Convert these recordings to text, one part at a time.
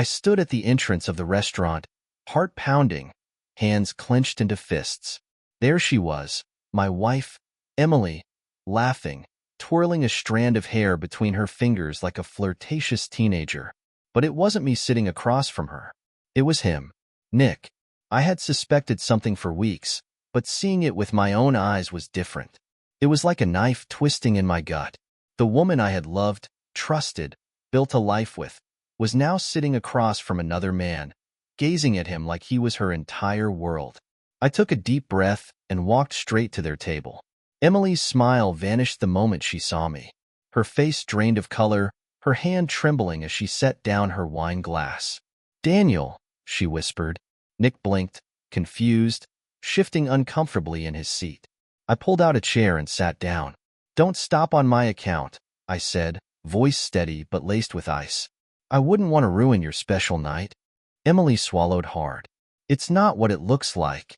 I stood at the entrance of the restaurant, heart pounding, hands clenched into fists. There she was, my wife, Emily, laughing, twirling a strand of hair between her fingers like a flirtatious teenager. But it wasn't me sitting across from her. It was him, Nick. I had suspected something for weeks, but seeing it with my own eyes was different. It was like a knife twisting in my gut. The woman I had loved, trusted, built a life with, was now sitting across from another man, gazing at him like he was her entire world. I took a deep breath and walked straight to their table. Emily's smile vanished the moment she saw me. Her face drained of color, her hand trembling as she set down her wine glass. "Daniel," she whispered. Nick blinked, confused, shifting uncomfortably in his seat. I pulled out a chair and sat down. "Don't stop on my account," I said, voice steady but laced with ice. "I wouldn't want to ruin your special night." Emily swallowed hard. "It's not what it looks like,"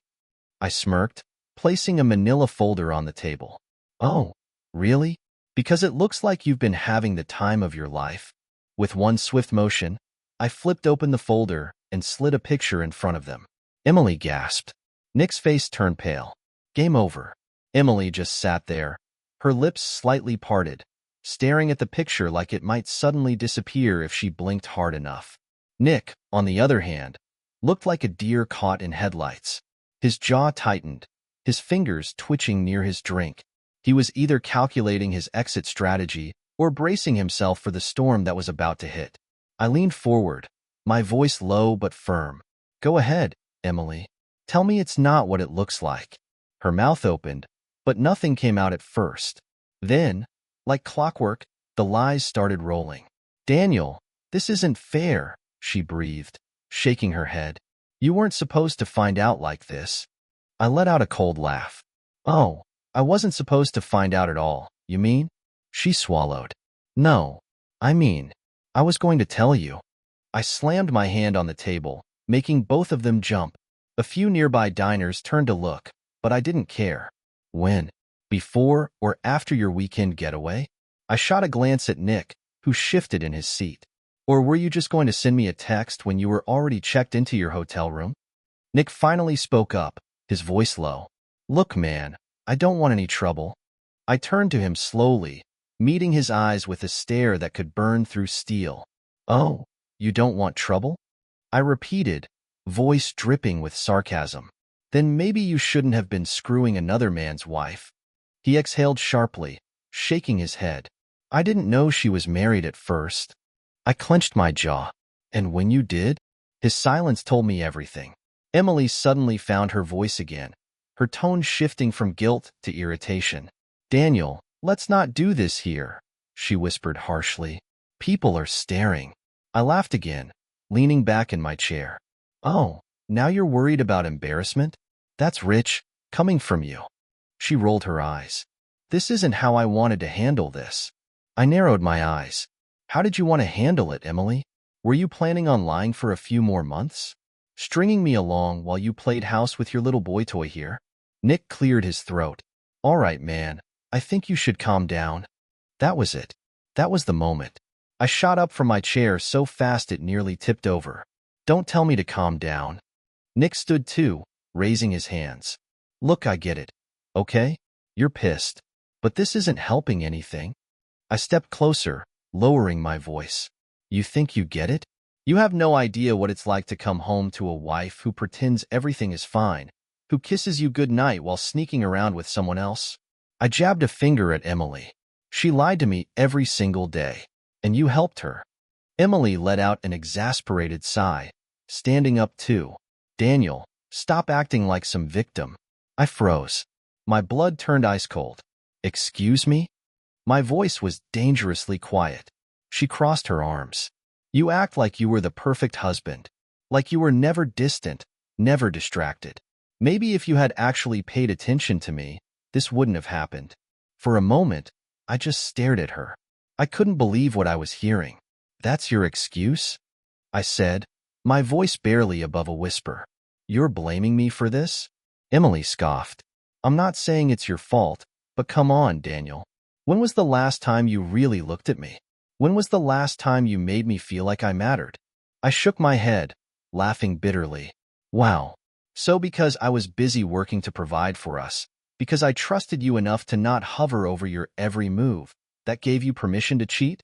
I smirked, placing a manila folder on the table. "Oh, really? Because it looks like you've been having the time of your life." With one swift motion, I flipped open the folder and slid a picture in front of them. Emily gasped. Nick's face turned pale. "Game over." Emily just sat there, her lips slightly parted, staring at the picture like it might suddenly disappear if she blinked hard enough. Nick, on the other hand, looked like a deer caught in headlights. His jaw tightened, his fingers twitching near his drink. He was either calculating his exit strategy or bracing himself for the storm that was about to hit. I leaned forward, my voice low but firm. "Go ahead, Emily. Tell me it's not what it looks like." Her mouth opened, but nothing came out at first. Then, like clockwork, the lies started rolling. "Daniel, this isn't fair," she breathed, shaking her head. "You weren't supposed to find out like this." I let out a cold laugh. "Oh, I wasn't supposed to find out at all, you mean?" She swallowed. "No, I mean, I was going to tell you." I slammed my hand on the table, making both of them jump. A few nearby diners turned to look, but I didn't care. "When? Before or after your weekend getaway?" I shot a glance at Nick, who shifted in his seat. "Or were you just going to send me a text when you were already checked into your hotel room?" Nick finally spoke up, his voice low. "Look, man, I don't want any trouble." I turned to him slowly, meeting his eyes with a stare that could burn through steel. "Oh, you don't want trouble?" I repeated, voice dripping with sarcasm. "Then maybe you shouldn't have been screwing another man's wife." He exhaled sharply, shaking his head. "I didn't know she was married at first." I clenched my jaw. "And when you did?" His silence told me everything. Emily suddenly found her voice again, her tone shifting from guilt to irritation. "Daniel, let's not do this here," she whispered harshly. "People are staring." I laughed again, leaning back in my chair. "Oh, now you're worried about embarrassment? That's rich, coming from you." She rolled her eyes. "This isn't how I wanted to handle this." I narrowed my eyes. "How did you want to handle it, Emily? Were you planning on lying for a few more months? Stringing me along while you played house with your little boy toy here?" Nick cleared his throat. "All right, man, I think you should calm down." That was it. That was the moment. I shot up from my chair so fast it nearly tipped over. "Don't tell me to calm down." Nick stood too, raising his hands. "Look, I get it. Okay? You're pissed. But this isn't helping anything." I stepped closer, lowering my voice. "You think you get it? You have no idea what it's like to come home to a wife who pretends everything is fine, who kisses you goodnight while sneaking around with someone else." I jabbed a finger at Emily. "She lied to me every single day, and you helped her." Emily let out an exasperated sigh, standing up too. "Daniel, stop acting like some victim." I froze. My blood turned ice cold. "Excuse me?" My voice was dangerously quiet. She crossed her arms. "You act like you were the perfect husband, like you were never distant, never distracted. Maybe if you had actually paid attention to me, this wouldn't have happened." For a moment, I just stared at her. I couldn't believe what I was hearing. "That's your excuse?" I said, my voice barely above a whisper. "You're blaming me for this?" Emily scoffed. "I'm not saying it's your fault, but come on, Daniel. When was the last time you really looked at me? When was the last time you made me feel like I mattered?" I shook my head, laughing bitterly. Wow. So because I was busy working to provide for us, because I trusted you enough to not hover over your every move, that gave you permission to cheat?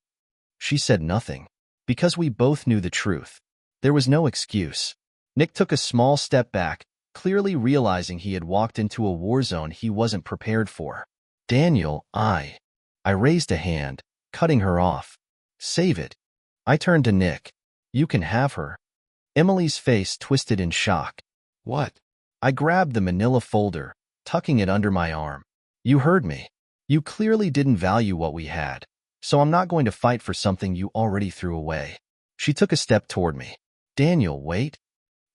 She said nothing, because we both knew the truth. There was no excuse. Nick took a small step back, clearly realizing he had walked into a war zone he wasn't prepared for. Daniel, I raised a hand, cutting her off. Save it. I turned to Nick. You can have her. Emily's face twisted in shock. What? I grabbed the manila folder, tucking it under my arm. You heard me. You clearly didn't value what we had, so I'm not going to fight for something you already threw away. She took a step toward me. Daniel, wait.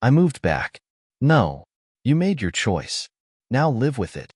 I moved back. No. You made your choice. Now live with it.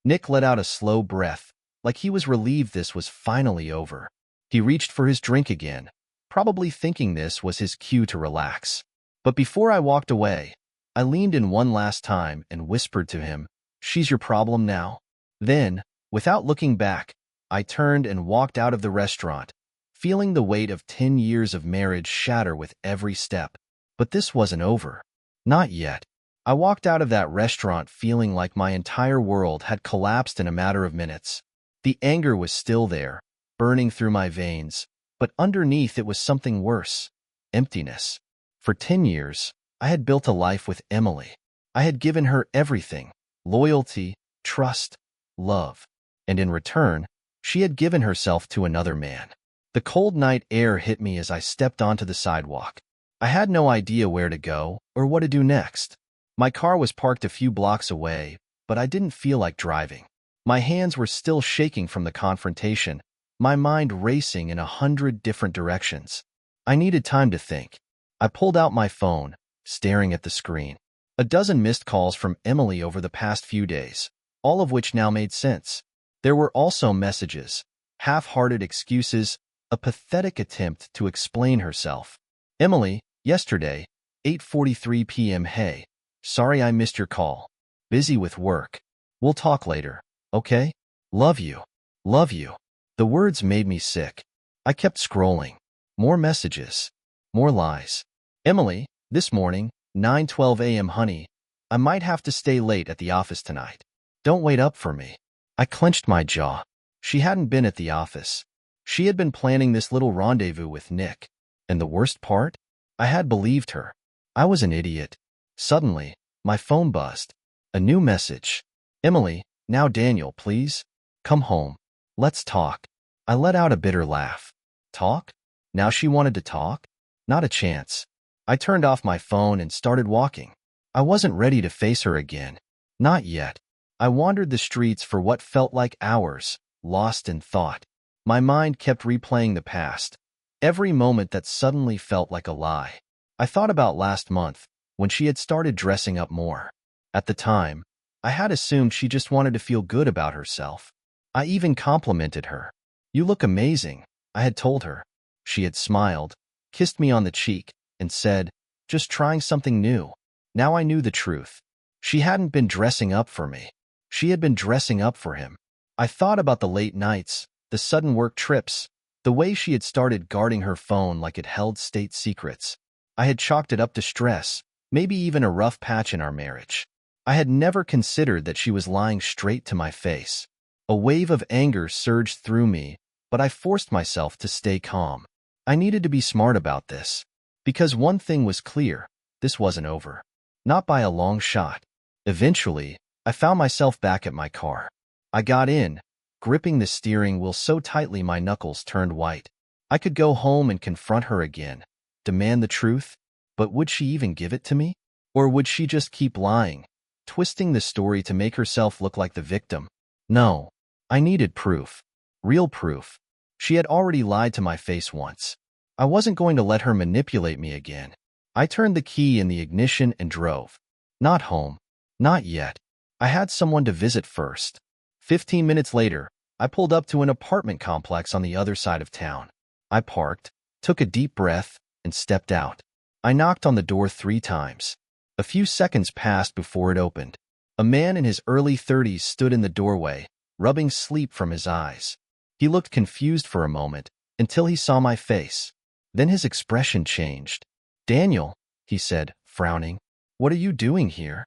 Nick let out a slow breath, like he was relieved this was finally over. He reached for his drink again, probably thinking this was his cue to relax. But before I walked away, I leaned in one last time and whispered to him, "She's your problem now?" Then, without looking back, I turned and walked out of the restaurant, feeling the weight of 10 years of marriage shatter with every step. But this wasn't over. Not yet. I walked out of that restaurant feeling like my entire world had collapsed in a matter of minutes. The anger was still there, burning through my veins, but underneath it was something worse: emptiness. For 10 years, I had built a life with Emily. I had given her everything: loyalty, trust, love. And in return, she had given herself to another man. The cold night air hit me as I stepped onto the sidewalk. I had no idea where to go or what to do next. My car was parked a few blocks away, but I didn't feel like driving. My hands were still shaking from the confrontation, my mind racing in 100 different directions. I needed time to think. I pulled out my phone, staring at the screen. A dozen missed calls from Emily over the past few days, all of which now made sense. There were also messages, half-hearted excuses, a pathetic attempt to explain herself. Emily, yesterday, 8:43 p.m. Hey, sorry I missed your call. Busy with work. We'll talk later, okay? Love you. Love you. The words made me sick. I kept scrolling. More messages. More lies. Emily, this morning, 9:12 a.m. Honey, I might have to stay late at the office tonight. Don't wait up for me. I clenched my jaw. She hadn't been at the office. She had been planning this little rendezvous with Nick. And the worst part? I had believed her. I was an idiot. Suddenly, my phone buzzed. A new message. Emily, now Daniel, please. Come home. Let's talk. I let out a bitter laugh. Talk? Now she wanted to talk? Not a chance. I turned off my phone and started walking. I wasn't ready to face her again. Not yet. I wandered the streets for what felt like hours, lost in thought. My mind kept replaying the past, every moment that suddenly felt like a lie. I thought about last month, when she had started dressing up more. At the time, I had assumed she just wanted to feel good about herself. I even complimented her. You look amazing, I had told her. She had smiled, kissed me on the cheek, and said, just trying something new. Now I knew the truth. She hadn't been dressing up for me. She had been dressing up for him. I thought about the late nights, the sudden work trips, the way she had started guarding her phone like it held state secrets. I had chalked it up to stress, maybe even a rough patch in our marriage. I had never considered that she was lying straight to my face. A wave of anger surged through me, but I forced myself to stay calm. I needed to be smart about this. Because one thing was clear, this wasn't over. Not by a long shot. Eventually, I found myself back at my car. I got in, gripping the steering wheel so tightly my knuckles turned white. I could go home and confront her again, demand the truth, but would she even give it to me? Or would she just keep lying, twisting the story to make herself look like the victim? No, I needed proof. Real proof. She had already lied to my face once. I wasn't going to let her manipulate me again. I turned the key in the ignition and drove. Not home. Not yet. I had someone to visit first. 15 minutes later, I pulled up to an apartment complex on the other side of town. I parked, took a deep breath, and stepped out. I knocked on the door 3 times. A few seconds passed before it opened. A man in his early 30s stood in the doorway, rubbing sleep from his eyes. He looked confused for a moment, until he saw my face. Then his expression changed. Daniel, he said, frowning. What are you doing here?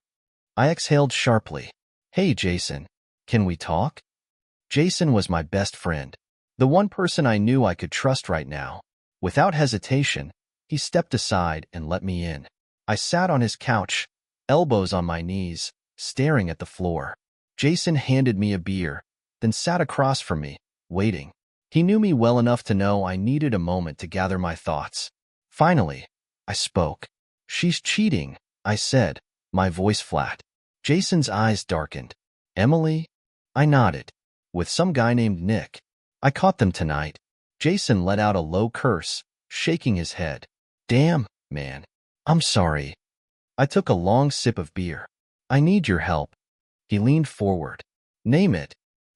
I exhaled sharply. Hey, Jason, can we talk? Jason was my best friend, the one person I knew I could trust right now. Without hesitation, he stepped aside and let me in. I sat on his couch, elbows on my knees, staring at the floor. Jason handed me a beer, then sat across from me, waiting. He knew me well enough to know I needed a moment to gather my thoughts. Finally, I spoke. She's cheating, I said, my voice flat. Jason's eyes darkened. Emily? I nodded. With some guy named Nick. I caught them tonight. Jason let out a low curse, shaking his head. Damn, man. I'm sorry. I took a long sip of beer. I need your help. He leaned forward. Name it.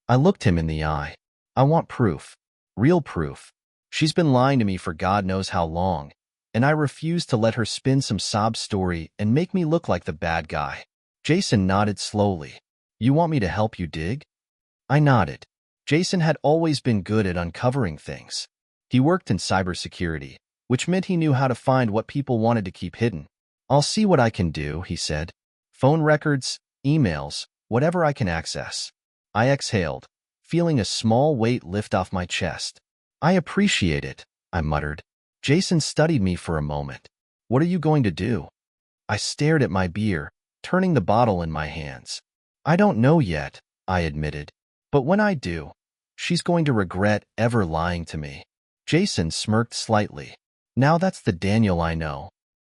I looked him in the eye. I want proof. Real proof. She's been lying to me for God knows how long, and I refuse to let her spin some sob story and make me look like the bad guy. Jason nodded slowly. You want me to help you dig? I nodded. Jason had always been good at uncovering things. He worked in cybersecurity, which meant he knew how to find what people wanted to keep hidden. I'll see what I can do, he said. Phone records, emails, whatever I can access. I exhaled, feeling a small weight lift off my chest. I appreciate it, I muttered. Jason studied me for a moment. What are you going to do? I stared at my beer, turning the bottle in my hands. I don't know yet, I admitted. But when I do, she's going to regret ever lying to me. Jason smirked slightly. Now that's the Daniel I know.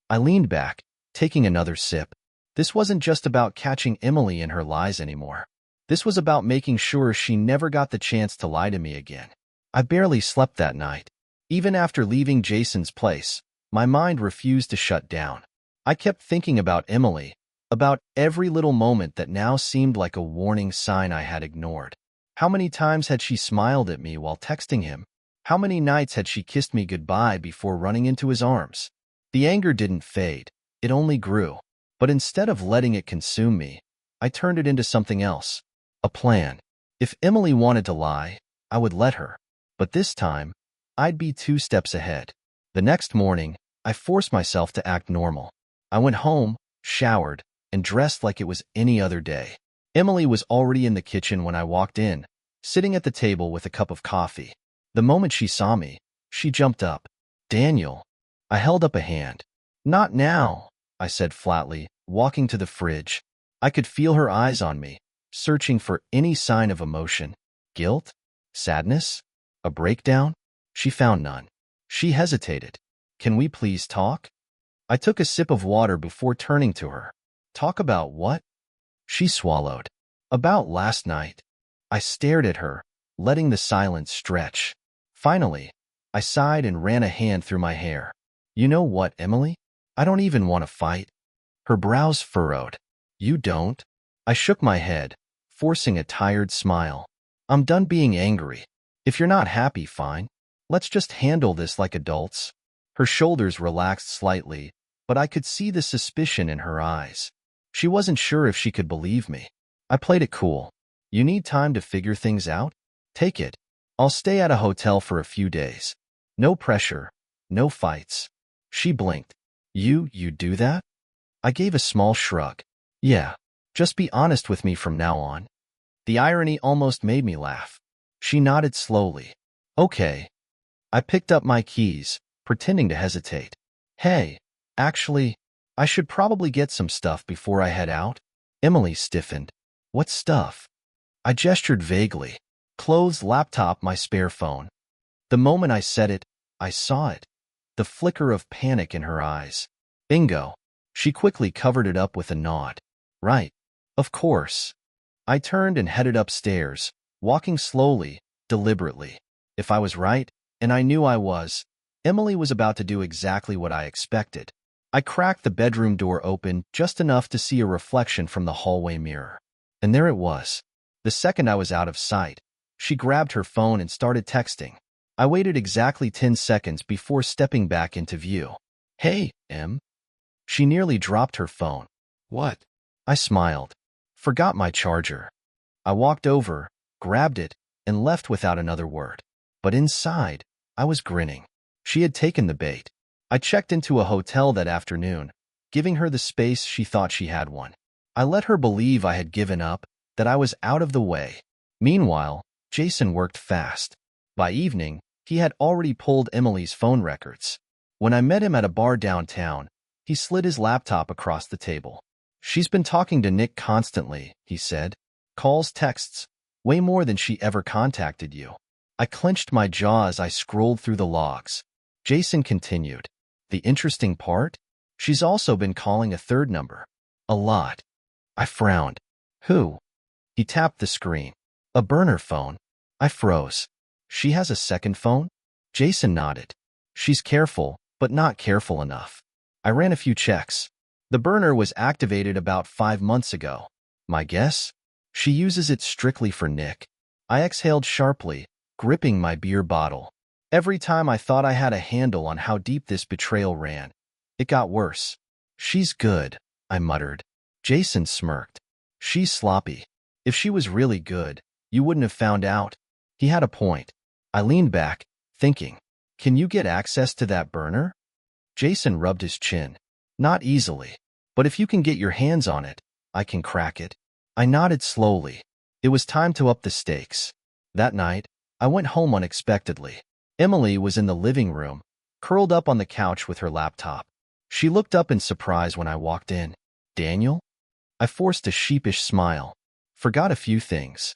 I leaned back, taking another sip. This wasn't just about catching Emily in her lies anymore. This was about making sure she never got the chance to lie to me again. I barely slept that night. Even after leaving Jason's place, my mind refused to shut down. I kept thinking about Emily, about every little moment that now seemed like a warning sign I had ignored. How many times had she smiled at me while texting him? How many nights had she kissed me goodbye before running into his arms? The anger didn't fade, it only grew. But instead of letting it consume me, I turned it into something else. A plan. If Emily wanted to lie, I would let her. But this time, I'd be 2 steps ahead. The next morning, I forced myself to act normal. I went home, showered, and dressed like it was any other day. Emily was already in the kitchen when I walked in, sitting at the table with a cup of coffee. The moment she saw me, she jumped up. Daniel. I held up a hand. Not now, I said flatly, walking to the fridge. I could feel her eyes on me, searching for any sign of emotion. Guilt? Sadness? A breakdown? She found none. She hesitated. Can we please talk? I took a sip of water before turning to her. Talk about what? She swallowed. About last night. I stared at her, letting the silence stretch. Finally, I sighed and ran a hand through my hair. You know what, Emily? I don't even want to fight. Her brows furrowed. You don't? I shook my head, forcing a tired smile. I'm done being angry. If you're not happy, fine. Let's just handle this like adults. Her shoulders relaxed slightly, but I could see the suspicion in her eyes. She wasn't sure if she could believe me. I played it cool. You need time to figure things out? Take it. I'll stay at a hotel for a few days. No pressure, no fights. She blinked. You do that? I gave a small shrug. Yeah, just be honest with me from now on. The irony almost made me laugh. She nodded slowly. Okay. I picked up my keys, pretending to hesitate. Hey, actually, I should probably get some stuff before I head out. Emily stiffened. What stuff? I gestured vaguely. Clothes, laptop, my spare phone. The moment I said it, I saw it. The flicker of panic in her eyes. Bingo. She quickly covered it up with a nod. Right. Of course. I turned and headed upstairs, walking slowly, deliberately. If I was right, and I knew I was, Emily was about to do exactly what I expected. I cracked the bedroom door open just enough to see a reflection from the hallway mirror. And there it was. The second I was out of sight, she grabbed her phone and started texting. I waited exactly 10 seconds before stepping back into view. Hey, Em. She nearly dropped her phone. What? I smiled. Forgot my charger. I walked over, grabbed it, and left without another word. But inside, I was grinning. She had taken the bait. I checked into a hotel that afternoon, giving her the space she thought she had one. I let her believe I had given up, that I was out of the way. Meanwhile, Jason worked fast. By evening, he had already pulled Emily's phone records. When I met him at a bar downtown, he slid his laptop across the table. "She's been talking to Nick constantly," he said. "Calls, texts, way more than she ever contacted you." I clenched my jaw as I scrolled through the logs. Jason continued. "The interesting part? She's also been calling a third number. A lot." I frowned. "Who?" He tapped the screen. "A burner phone." I froze. "She has a second phone?" Jason nodded. "She's careful, but not careful enough." I ran a few checks. The burner was activated about 5 months ago. My guess? She uses it strictly for Nick. I exhaled sharply, gripping my beer bottle. Every time I thought I had a handle on how deep this betrayal ran, it got worse. "She's good," I muttered. Jason smirked. "She's sloppy. If she was really good, you wouldn't have found out." He had a point. I leaned back, thinking, "Can you get access to that burner?" Jason rubbed his chin. "Not easily. But if you can get your hands on it, I can crack it." I nodded slowly. It was time to up the stakes. That night, I went home unexpectedly. Emily was in the living room, curled up on the couch with her laptop. She looked up in surprise when I walked in. "Daniel?" I forced a sheepish smile. "Forgot a few things."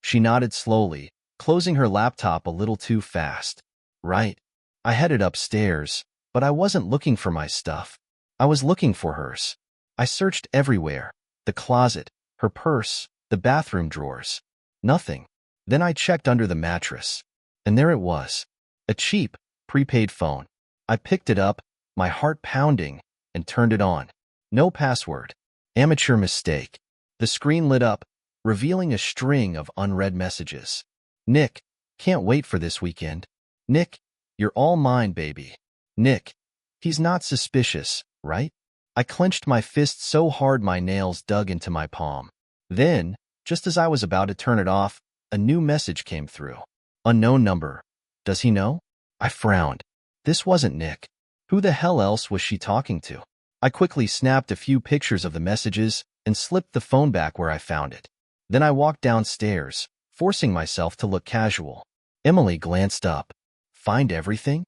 She nodded slowly, closing her laptop a little too fast. "Right." I headed upstairs, but I wasn't looking for my stuff. I was looking for hers. I searched everywhere. The closet, her purse, the bathroom drawers. Nothing. Then I checked under the mattress. And there it was. A cheap, prepaid phone. I picked it up, my heart pounding, and turned it on. No password. Amateur mistake. The screen lit up, revealing a string of unread messages. "Nick, can't wait for this weekend. Nick, you're all mine, baby. Nick, he's not suspicious, right?" I clenched my fist so hard my nails dug into my palm. Then, just as I was about to turn it off, a new message came through. "Unknown number. Does he know?" I frowned. This wasn't Nick. Who the hell else was she talking to? I quickly snapped a few pictures of the messages and slipped the phone back where I found it. Then I walked downstairs, forcing myself to look casual. Emily glanced up. "Find everything?"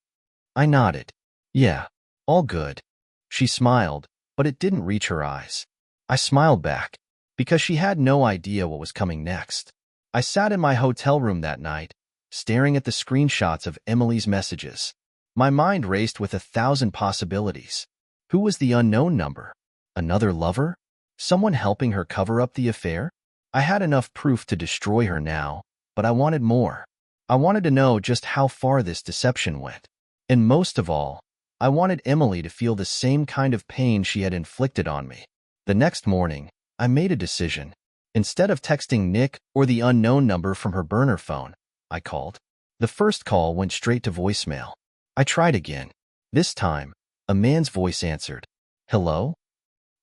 I nodded. "Yeah, all good." She smiled, but it didn't reach her eyes. I smiled back, because she had no idea what was coming next. I sat in my hotel room that night, staring at the screenshots of Emily's messages. My mind raced with 1,000 possibilities. Who was the unknown number? Another lover? Someone helping her cover up the affair? I had enough proof to destroy her now, but I wanted more. I wanted to know just how far this deception went. And most of all, I wanted Emily to feel the same kind of pain she had inflicted on me. The next morning, I made a decision. Instead of texting Nick or the unknown number from her burner phone, I called. The first call went straight to voicemail. I tried again. This time, a man's voice answered. "Hello?"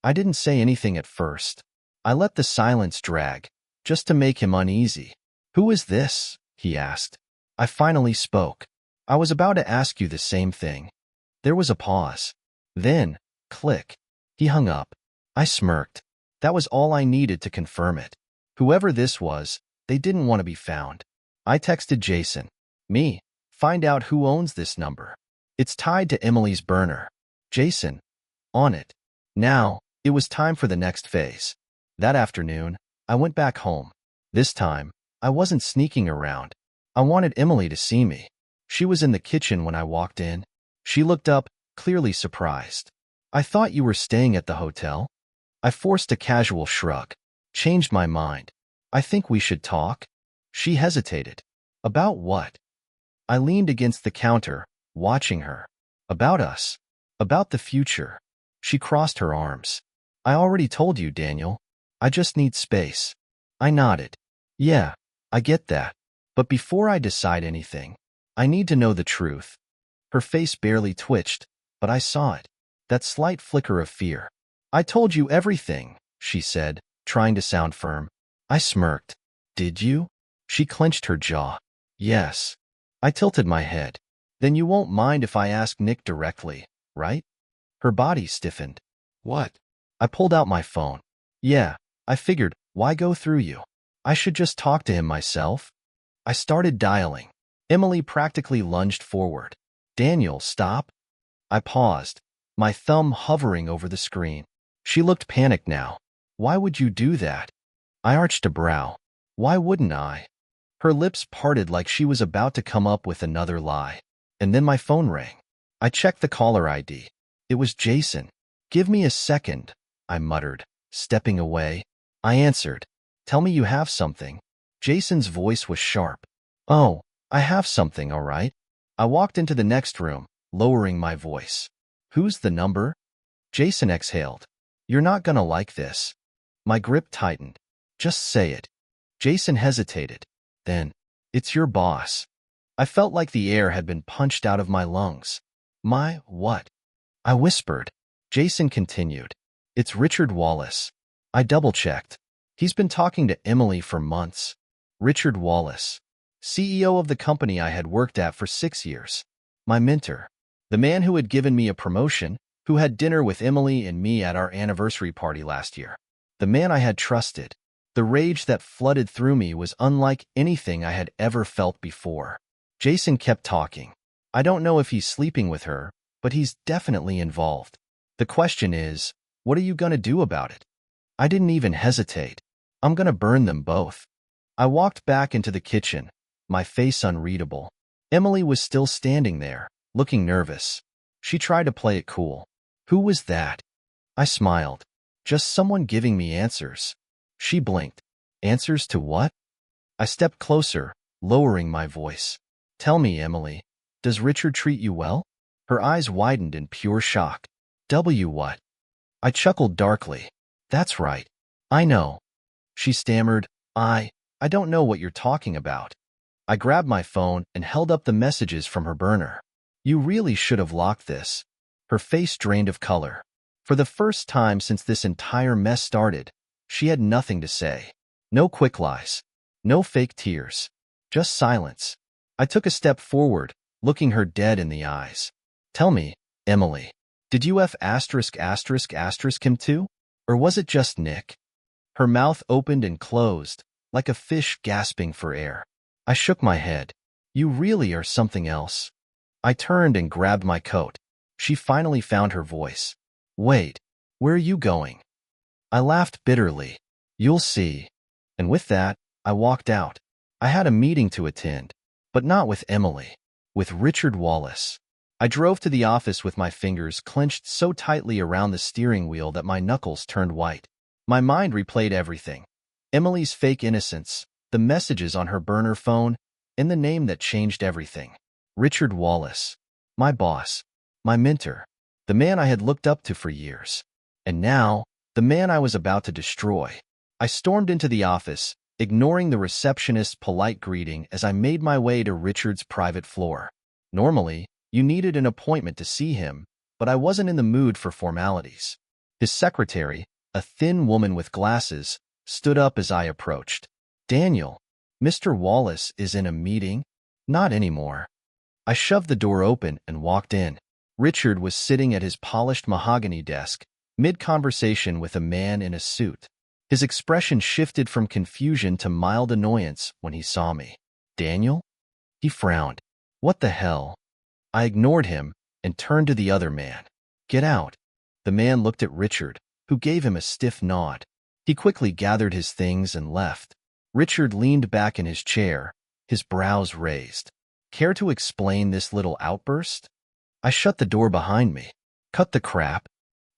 I didn't say anything at first. I let the silence drag, just to make him uneasy. "Who is this?" he asked. I finally spoke. "I was about to ask you the same thing." There was a pause. Then, click. He hung up. I smirked. That was all I needed to confirm it. Whoever this was, they didn't want to be found. I texted Jason. "Me, find out who owns this number. It's tied to Emily's burner." Jason, "On it." Now, it was time for the next phase. That afternoon, I went back home. This time, I wasn't sneaking around. I wanted Emily to see me. She was in the kitchen when I walked in. She looked up, clearly surprised. "I thought you were staying at the hotel." I forced a casual shrug. "Changed my mind. I think we should talk." She hesitated. "About what?" I leaned against the counter, watching her. "About us. About the future." She crossed her arms. "I already told you, Daniel. I just need space." I nodded. "Yeah, I get that. But before I decide anything, I need to know the truth." Her face barely twitched, but I saw it. That slight flicker of fear. "I told you everything," she said, trying to sound firm. I smirked. "Did you?" She clenched her jaw. "Yes." I tilted my head. "Then you won't mind if I ask Nick directly, right? Her body stiffened. What? I pulled out my phone. Yeah, I figured, why go through you? I should just talk to him myself. I started dialing. Emily practically lunged forward. Daniel, stop. I paused, my thumb hovering over the screen. She looked panicked now. Why would you do that? I arched a brow. Why wouldn't I? Her lips parted like she was about to come up with another lie. And then my phone rang. I checked the caller ID. It was Jason. Give me a second, I muttered, stepping away. I answered. Tell me you have something. Jason's voice was sharp. Oh, I have something, all right. I walked into the next room, lowering my voice. Who's the number? Jason exhaled. You're not gonna like this. My grip tightened. Just say it. Jason hesitated. Then, it's your boss. I felt like the air had been punched out of my lungs. My what? I whispered. Jason continued. It's Richard Wallace. I double-checked. He's been talking to Emily for months. Richard Wallace, CEO of the company I had worked at for 6 years. My mentor. The man who had given me a promotion, who had dinner with Emily and me at our anniversary party last year. The man I had trusted. The rage that flooded through me was unlike anything I had ever felt before. Jason kept talking. I don't know if he's sleeping with her, but he's definitely involved. The question is, what are you gonna do about it? I didn't even hesitate. I'm gonna burn them both. I walked back into the kitchen, my face unreadable. Emily was still standing there, looking nervous. She tried to play it cool. Who was that? I smiled. Just someone giving me answers. She blinked. Answers to what? I stepped closer, lowering my voice. Tell me, Emily, does Richard treat you well? Her eyes widened in pure shock. What? I chuckled darkly. That's right. I know. She stammered. I don't know what you're talking about. I grabbed my phone and held up the messages from her burner. You really should have locked this. Her face drained of color. For the first time since this entire mess started, she had nothing to say. No quick lies. No fake tears. Just silence. I took a step forward, looking her dead in the eyes. Tell me, Emily, did you **** him too? Or was it just Nick? Her mouth opened and closed, like a fish gasping for air. I shook my head. You really are something else. I turned and grabbed my coat. She finally found her voice. Wait, where are you going? I laughed bitterly. You'll see. And with that, I walked out. I had a meeting to attend, but not with Emily, with Richard Wallace. I drove to the office with my fingers clenched so tightly around the steering wheel that my knuckles turned white. My mind replayed everything. Emily's fake innocence, the messages on her burner phone, and the name that changed everything. Richard Wallace. My boss. My mentor. The man I had looked up to for years. And now, the man I was about to destroy. I stormed into the office, ignoring the receptionist's polite greeting as I made my way to Richard's private floor. Normally, you needed an appointment to see him, but I wasn't in the mood for formalities. His secretary, a thin woman with glasses, stood up as I approached. Daniel, Mr. Wallace is in a meeting? Not anymore. I shoved the door open and walked in. Richard was sitting at his polished mahogany desk, mid-conversation with a man in a suit. His expression shifted from confusion to mild annoyance when he saw me. Daniel? He frowned. What the hell? I ignored him and turned to the other man. Get out. The man looked at Richard, who gave him a stiff nod. He quickly gathered his things and left. Richard leaned back in his chair, his brows raised. Care to explain this little outburst? I shut the door behind me. Cut the crap.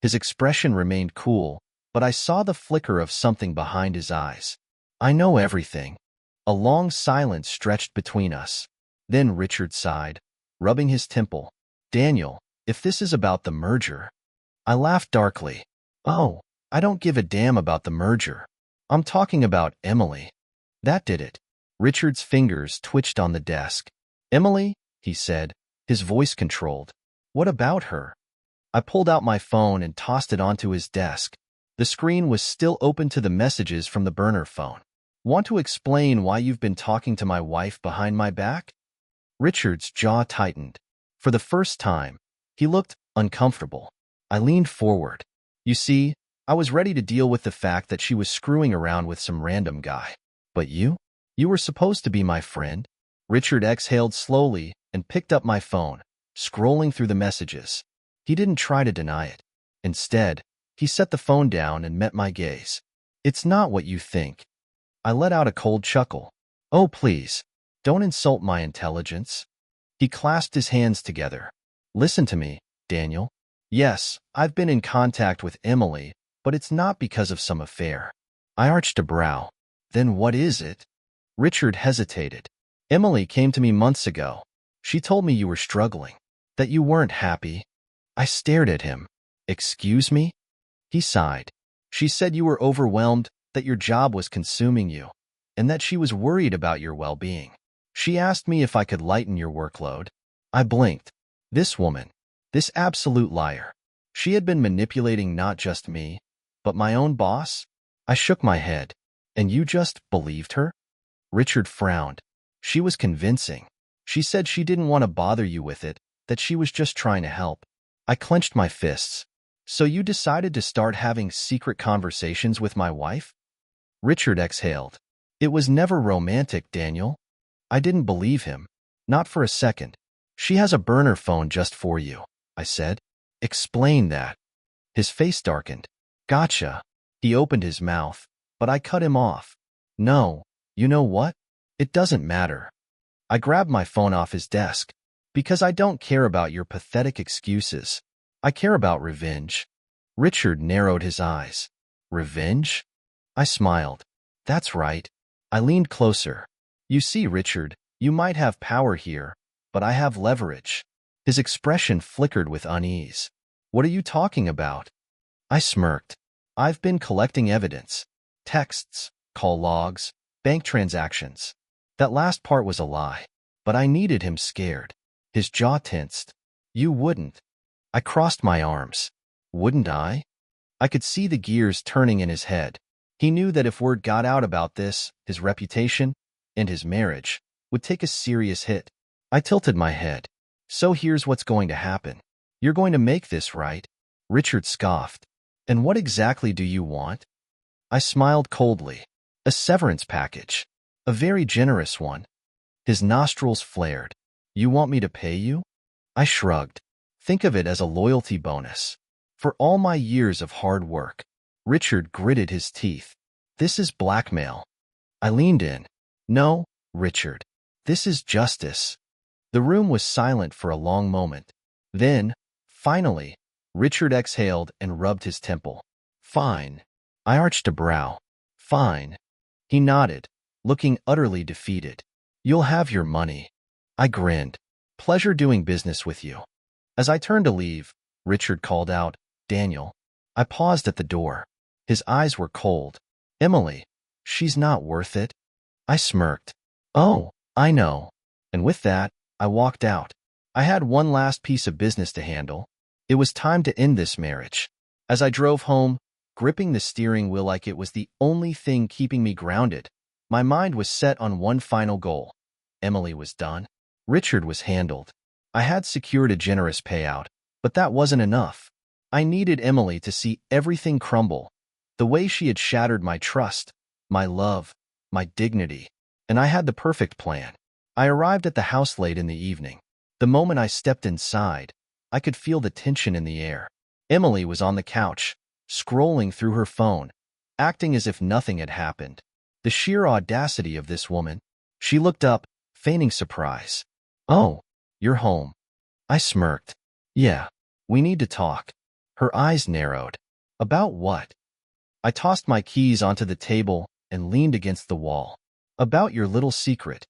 His expression remained cool, but I saw the flicker of something behind his eyes. I know everything. A long silence stretched between us. Then Richard sighed, rubbing his temple. Daniel, if this is about the merger. I laughed darkly. Oh, I don't give a damn about the merger. I'm talking about Emily. That did it. Richard's fingers twitched on the desk. Emily, he said, his voice controlled. What about her? I pulled out my phone and tossed it onto his desk. The screen was still open to the messages from the burner phone. Want to explain why you've been talking to my wife behind my back? Richard's jaw tightened. For the first time, he looked uncomfortable. I leaned forward. You see, I was ready to deal with the fact that she was screwing around with some random guy. But you? You were supposed to be my friend. Richard exhaled slowly and picked up my phone, scrolling through the messages. He didn't try to deny it. Instead, he set the phone down and met my gaze. It's not what you think. I let out a cold chuckle. Oh, please, don't insult my intelligence. He clasped his hands together. Listen to me, Daniel. Yes, I've been in contact with Emily, but it's not because of some affair. I arched a brow. Then what is it? Richard hesitated. Emily came to me months ago. She told me you were struggling, that you weren't happy. I stared at him. Excuse me? He sighed. She said you were overwhelmed, that your job was consuming you, and that she was worried about your well-being. She asked me if I could lighten your workload. I blinked. This woman, this absolute liar. She had been manipulating not just me, but my own boss? I shook my head. And you just believed her? Richard frowned. She was convincing. She said she didn't want to bother you with it, that she was just trying to help. I clenched my fists. So you decided to start having secret conversations with my wife? Richard exhaled. It was never romantic, Daniel. I didn't believe him. Not for a second. She has a burner phone just for you, I said. Explain that. His face darkened. Gotcha. He opened his mouth, but I cut him off. No, you know what? It doesn't matter. I grabbed my phone off his desk. Because I don't care about your pathetic excuses. I care about revenge. Richard narrowed his eyes. Revenge? I smiled. That's right. I leaned closer. You see, Richard, you might have power here, but I have leverage. His expression flickered with unease. What are you talking about? I smirked. I've been collecting evidence. Texts, call logs, bank transactions. That last part was a lie, but I needed him scared. His jaw tensed. You wouldn't. I crossed my arms. Wouldn't I? I could see the gears turning in his head. He knew that if word got out about this, his reputation and his marriage would take a serious hit. I tilted my head. So here's what's going to happen. You're going to make this right. Richard scoffed. And what exactly do you want? I smiled coldly. A severance package. A very generous one. His nostrils flared. You want me to pay you? I shrugged. Think of it as a loyalty bonus. For all my years of hard work. Richard gritted his teeth. This is blackmail. I leaned in. No, Richard. This is justice. The room was silent for a long moment. Then, finally, Richard exhaled and rubbed his temple. Fine. I arched a brow. Fine. He nodded, looking utterly defeated. You'll have your money. I grinned. Pleasure doing business with you. As I turned to leave, Richard called out, Daniel. I paused at the door. His eyes were cold. Emily, she's not worth it. I smirked. Oh, I know. And with that, I walked out. I had one last piece of business to handle. It was time to end this marriage. As I drove home, gripping the steering wheel like it was the only thing keeping me grounded, my mind was set on one final goal. Emily was done. Richard was handled. I had secured a generous payout, but that wasn't enough. I needed Emily to see everything crumble, the way she had shattered my trust, my love, my dignity, and I had the perfect plan. I arrived at the house late in the evening. The moment I stepped inside, I could feel the tension in the air. Emily was on the couch, scrolling through her phone, acting as if nothing had happened. The sheer audacity of this woman. She looked up, feigning surprise. Oh, you're home. I smirked. Yeah, we need to talk. Her eyes narrowed. About what? I tossed my keys onto the table and leaned against the wall. About your little secret.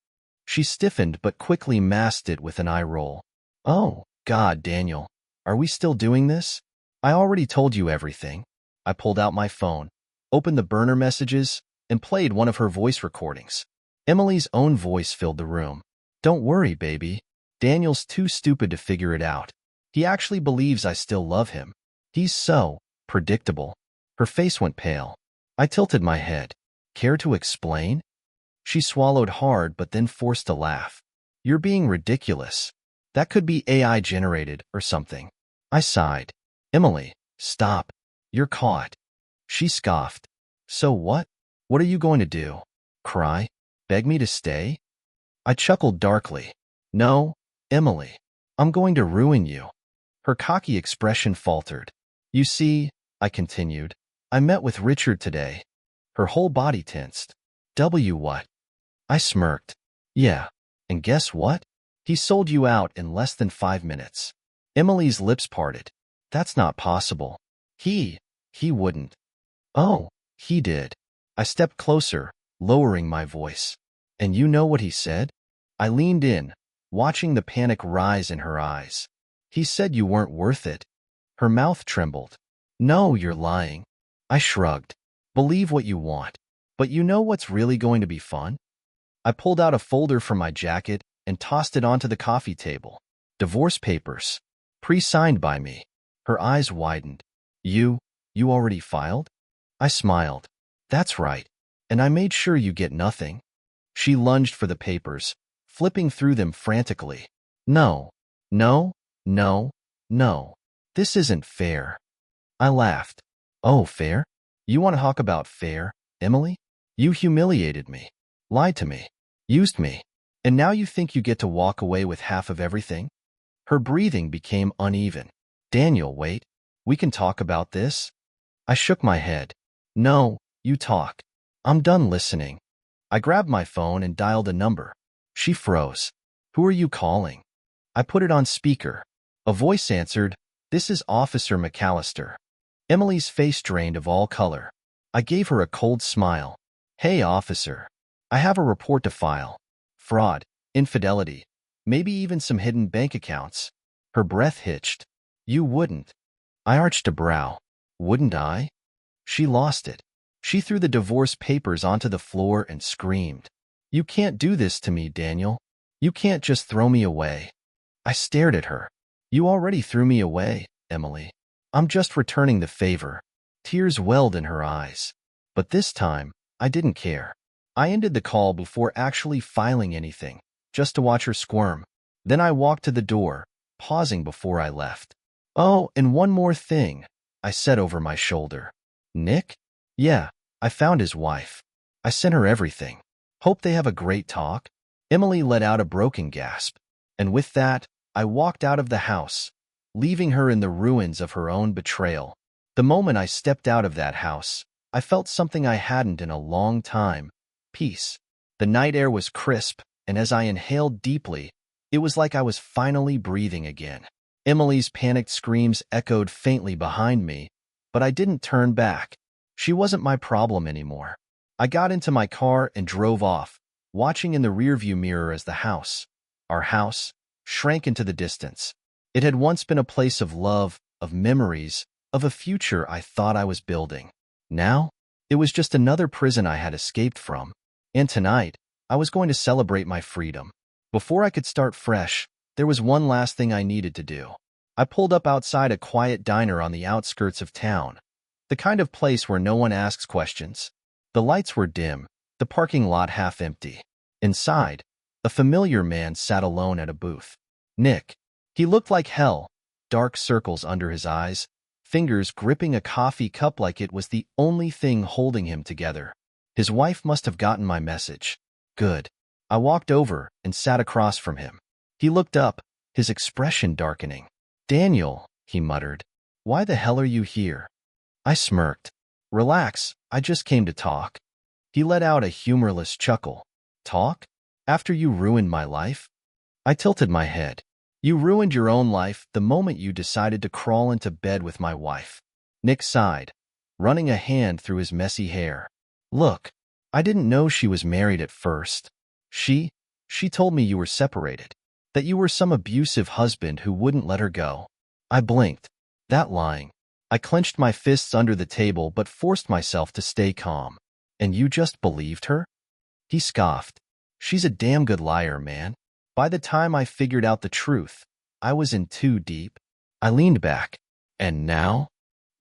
She stiffened but quickly masked it with an eye roll. Oh, God, Daniel. Are we still doing this? I already told you everything. I pulled out my phone, opened the burner messages, and played one of her voice recordings. Emily's own voice filled the room. Don't worry, baby. Daniel's too stupid to figure it out. He actually believes I still love him. He's so predictable. Her face went pale. I tilted my head. Care to explain? She swallowed hard but then forced a laugh. You're being ridiculous. That could be AI generated or something. I sighed. Emily, stop. You're caught. She scoffed. So what? What are you going to do? Cry? Beg me to stay? I chuckled darkly. No, Emily. I'm going to ruin you. Her cocky expression faltered. You see, I continued, I met with Richard today. Her whole body tensed. What? I smirked. Yeah, and guess what? He sold you out in less than 5 minutes. Emily's lips parted. That's not possible. He wouldn't. Oh, he did. I stepped closer, lowering my voice. And you know what he said? I leaned in, watching the panic rise in her eyes. He said you weren't worth it. Her mouth trembled. No, you're lying. I shrugged. Believe what you want. But you know what's really going to be fun? I pulled out a folder from my jacket and tossed it onto the coffee table. Divorce papers. Pre-signed by me. Her eyes widened. You already filed? I smiled. That's right. And I made sure you get nothing. She lunged for the papers, flipping through them frantically. No, no, no, no. This isn't fair. I laughed. Oh, fair? You want to talk about fair, Emily? You humiliated me, lied to me, used me, and now you think you get to walk away with half of everything? Her breathing became uneven. Daniel, wait. We can talk about this? I shook my head. No, you talk. I'm done listening. I grabbed my phone and dialed a number. She froze. Who are you calling? I put it on speaker. A voice answered, This is Officer McAllister. Emily's face drained of all color. I gave her a cold smile. Hey, officer. I have a report to file. Fraud, infidelity, maybe even some hidden bank accounts. Her breath hitched. You wouldn't. I arched a brow. Wouldn't I? She lost it. She threw the divorce papers onto the floor and screamed. You can't do this to me, Daniel. You can't just throw me away. I stared at her. You already threw me away, Emily. I'm just returning the favor. Tears welled in her eyes. But this time, I didn't care. I ended the call before actually filing anything, just to watch her squirm. Then I walked to the door, pausing before I left. Oh, and one more thing, I said over my shoulder. Nick? Yeah, I found his wife. I sent her everything. Hope they have a great talk. Emily let out a broken gasp. And with that, I walked out of the house, leaving her in the ruins of her own betrayal. The moment I stepped out of that house, I felt something I hadn't in a long time. Peace. The night air was crisp, and as I inhaled deeply, it was like I was finally breathing again. Emily's panicked screams echoed faintly behind me, but I didn't turn back. She wasn't my problem anymore. I got into my car and drove off, watching in the rearview mirror as our house, shrank into the distance. It had once been a place of love, of memories, of a future I thought I was building. Now, it was just another prison I had escaped from. And tonight, I was going to celebrate my freedom. Before I could start fresh, there was one last thing I needed to do. I pulled up outside a quiet diner on the outskirts of town, the kind of place where no one asks questions. The lights were dim, the parking lot half empty. Inside, a familiar man sat alone at a booth. Nick. He looked like hell, dark circles under his eyes, fingers gripping a coffee cup like it was the only thing holding him together. His wife must have gotten my message. Good. I walked over and sat across from him. He looked up, his expression darkening. Daniel, he muttered. Why the hell are you here? I smirked. Relax, I just came to talk. He let out a humorless chuckle. Talk? After you ruined my life? I tilted my head. You ruined your own life the moment you decided to crawl into bed with my wife. Nick sighed, running a hand through his messy hair. Look, I didn't know she was married at first. She told me you were separated, that you were some abusive husband who wouldn't let her go. I blinked. That lying. I clenched my fists under the table but forced myself to stay calm. And you just believed her? He scoffed. She's a damn good liar, man. By the time I figured out the truth, I was in too deep. I leaned back. And now?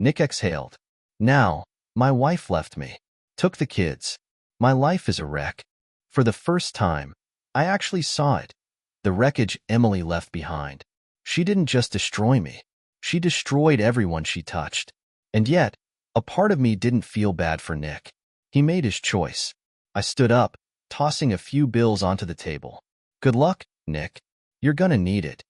Nick exhaled. Now, my wife left me. Took the kids. My life is a wreck. For the first time, I actually saw it. The wreckage Emily left behind. She didn't just destroy me. She destroyed everyone she touched. And yet, a part of me didn't feel bad for Nick. He made his choice. I stood up, tossing a few bills onto the table. "Good luck, Nick. You're gonna need it."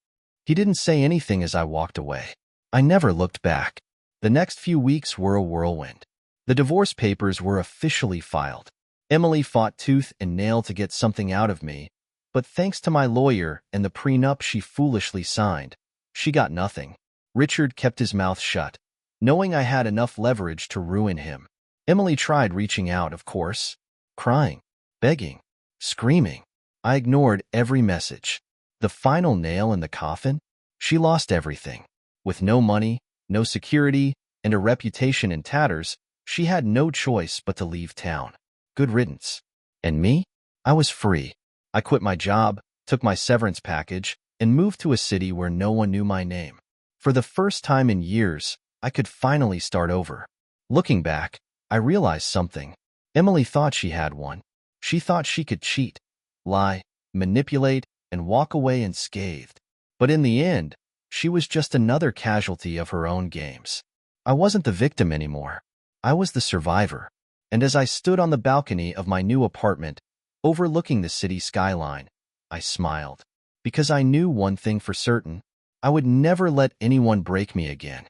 He didn't say anything as I walked away. I never looked back. The next few weeks were a whirlwind. The divorce papers were officially filed. Emily fought tooth and nail to get something out of me, but thanks to my lawyer and the prenup she foolishly signed, she got nothing. Richard kept his mouth shut, knowing I had enough leverage to ruin him. Emily tried reaching out, of course, crying, begging, screaming. I ignored every message. The final nail in the coffin? She lost everything. With no money, no security, and a reputation in tatters, she had no choice but to leave town. Good riddance. And me? I was free. I quit my job, took my severance package, and moved to a city where no one knew my name. For the first time in years, I could finally start over. Looking back, I realized something. Emily thought she had one. She thought she could cheat, lie, manipulate, and walk away unscathed. But in the end, she was just another casualty of her own games. I wasn't the victim anymore. I was the survivor. And as I stood on the balcony of my new apartment, overlooking the city skyline, I smiled. Because I knew one thing for certain: I would never let anyone break me again.